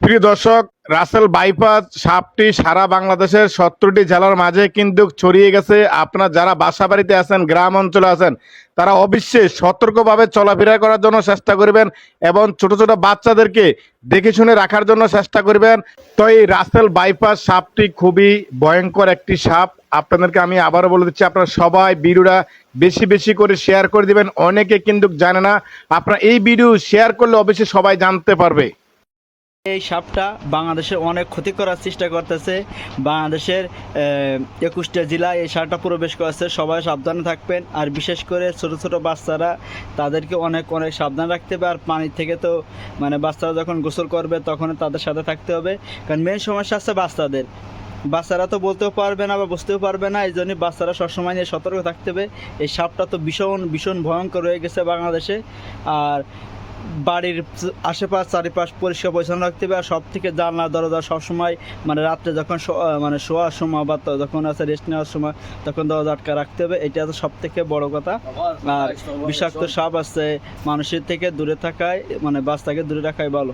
প্রিয় দর্শক, রাসেল বাইপাস সাপটি সারা বাংলাদেশের 17টি জেলার মাঝে কিন্তু ছড়িয়ে গেছে। আপনারা যারা বাসা বাড়িতে আছেন, গ্রাম অঞ্চলে আছেন, তারা অবশ্যই সতর্কভাবে চলাফেরা করার জন্য চেষ্টা করবেন এবং ছোট ছোট বাচ্চাদেরকে দেখে শুনে রাখার জন্য চেষ্টা করবেন। তো এই রাসেল বাইপাস সাপটি খুবই ভয়ঙ্কর একটি সাপ। আপনাদেরকে আমি আবারও বলে দিচ্ছি, আপনারা সবাই ভিডিওটা বেশি বেশি করে শেয়ার করে দিবেন। অনেকে কিন্তু জানে না, আপনারা এই ভিডিও শেয়ার করলে অবশ্যই সবাই জানতে পারবে। এই সাপটা বাংলাদেশে অনেক ক্ষতি করার চেষ্টা করতেছে। বাংলাদেশের 21টা জেলায় এই সাপটা প্রবেশ করেছে। সবাই সাবধানে থাকবেন, আর বিশেষ করে ছোট ছোট বাচ্চারা, তাদেরকে অনেক অনেক সাবধান রাখতে হবে। আর পানি থেকে তো বাচ্চারা যখন গোসল করবে তখন তাদের সাথে থাকতে হবে, কারণ মেন সমস্যা আছে বাচ্চাদের। বাচ্চারা তো বলতেও পারবে না বা বুঝতেও পারবে না, এই জন্যই বাচ্চারা সবসময় নিয়ে সতর্ক থাকতে হবে। এই সাপটা তো ভীষণ ভীষণ ভয়ঙ্কর হয়ে গেছে বাংলাদেশে। আর বাড়ির আশেপাশ চারিপাশ পরিষ্কার পরিচ্ছন্ন রাখতে হবে। আর সব থেকে জানলা দরজা সবসময় রাত্রে যখন শোয়ার সময় বা যখন আছে রেস্ট নেওয়ার সময় তখন দরজা আটকা রাখতে হবে। এটা তো সব থেকে বড় কথা। আর বিষাক্ত সাপ আছে, মানুষের থেকে দূরে থাকায় বাচ্চাকে দূরে রাখাই ভালো।